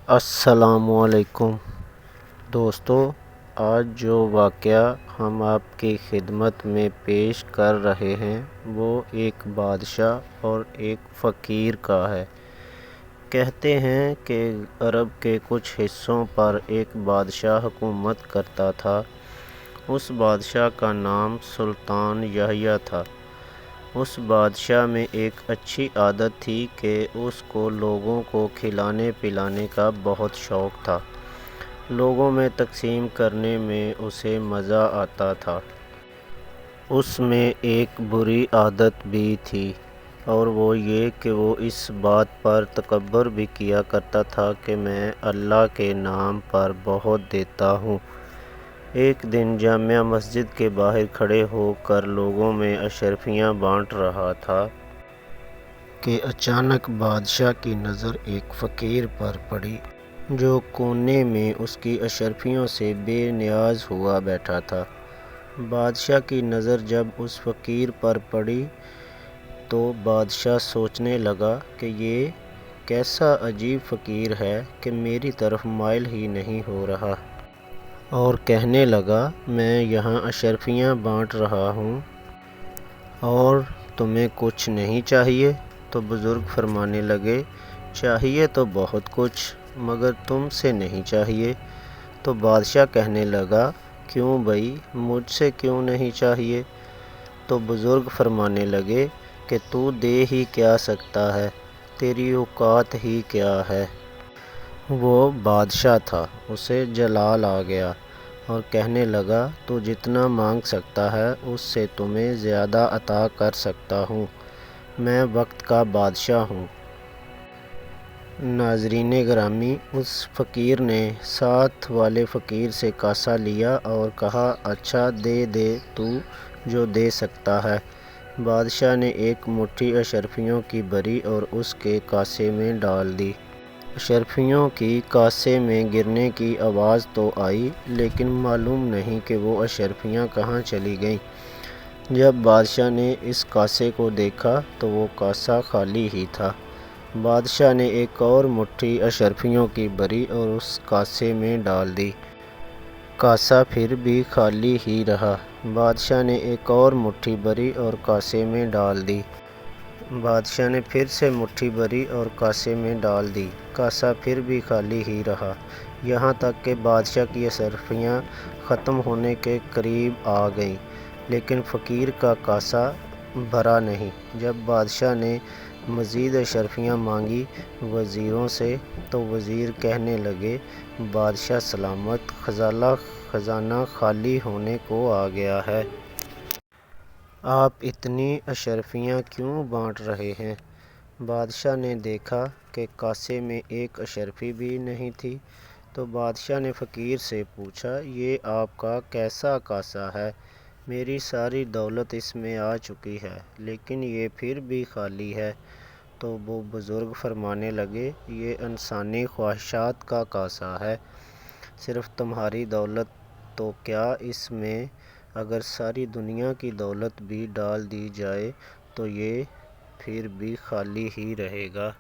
السلام علیکم دوستو، آج جو واقعہ ہم آپ کی خدمت میں پیش کر رہے ہیں وہ ایک بادشاہ اور ایک فقیر کا ہے۔ کہتے ہیں کہ عرب کے کچھ حصوں پر ایک بادشاہ حکومت کرتا تھا۔ اس بادشاہ کا نام سلطان یحییٰ تھا۔ اس بادشاہ میں ایک اچھی عادت تھی کہ اس کو لوگوں کو کھلانے پلانے کا بہت شوق تھا۔ لوگوں میں تقسیم کرنے میں اسے مزہ آتا تھا۔ اس میں ایک بری عادت بھی تھی، اور وہ یہ کہ وہ اس بات پر تکبر بھی کیا کرتا تھا کہ میں اللہ کے نام پر بہت دیتا ہوں۔ ایک دن جامع مسجد کے باہر کھڑے ہو کر لوگوں میں اشرفیاں بانٹ رہا تھا کہ اچانک بادشاہ کی نظر ایک فقیر پر پڑی جو کونے میں اس کی اشرفیوں سے بے نیاز ہوا بیٹھا تھا۔ بادشاہ کی نظر جب اس فقیر پر پڑی تو بادشاہ سوچنے لگا کہ یہ کیسا عجیب فقیر ہے کہ میری طرف مائل ہی نہیں ہو رہا، اور کہنے لگا، میں یہاں اشرفیاں بانٹ رہا ہوں اور تمہیں کچھ نہیں چاہیے؟ تو بزرگ فرمانے لگے، چاہیے تو بہت کچھ، مگر تم سے نہیں چاہیے۔ تو بادشاہ کہنے لگا، کیوں بھئی، مجھ سے کیوں نہیں چاہیے؟ تو بزرگ فرمانے لگے کہ تو دے ہی کیا سکتا ہے، تیری اوقات ہی کیا ہے۔ وہ بادشاہ تھا، اسے جلال آ گیا اور کہنے لگا، تو جتنا مانگ سکتا ہے اس سے تمہیں زیادہ عطا کر سکتا ہوں، میں وقت کا بادشاہ ہوں۔ ناظرین گرامی، اس فقیر نے ساتھ والے فقیر سے کاسہ لیا اور کہا، اچھا دے دے تو جو دے سکتا ہے۔ بادشاہ نے ایک مٹھی اشرفیوں کی بھری اور اس کے کاسے میں ڈال دی۔ اشرفیوں کی کاسے میں گرنے کی آواز تو آئی، لیکن معلوم نہیں کہ وہ اشرفیاں کہاں چلی گئیں۔ جب بادشاہ نے اس کاسے کو دیکھا تو وہ کاسہ خالی ہی تھا۔ بادشاہ نے ایک اور مٹھی اشرفیوں کی بھری اور اس کاسے میں ڈال دی۔ کاسہ پھر بھی خالی ہی رہا۔ بادشاہ نے ایک اور مٹھی بھری اور کاسے میں ڈال دی۔ بادشاہ نے پھر سے مٹھی بھری اور کاسے میں ڈال دی۔ کاسہ پھر بھی خالی ہی رہا، یہاں تک کہ بادشاہ کی اشرفیاں ختم ہونے کے قریب آ گئیں، لیکن فقیر کا کاسہ بھرا نہیں۔ جب بادشاہ نے مزید اشرفیاں مانگیں وزیروں سے تو وزیر کہنے لگے، بادشاہ سلامت، خزانہ خالی ہونے کو آ گیا ہے۔ آپ اتنی اشرفیاں کیوں بانٹ رہے ہیں؟ بادشاہ نے دیکھا کہ کاسے میں ایک اشرفی بھی نہیں تھی، تو بادشاہ نے فقیر سے پوچھا، یہ آپ کا کیسا کاسہ ہے؟ میری ساری دولت اس میں آ چکی ہے، لیکن یہ پھر بھی خالی ہے۔ تو وہ بزرگ فرمانے لگے، یہ انسانی خواہشات کا کاسہ ہے۔ صرف تمہاری دولت تو کیا، اس میں اگر ساری دنیا کی دولت بھی ڈال دی جائے تو یہ پھر بھی خالی ہی رہے گا۔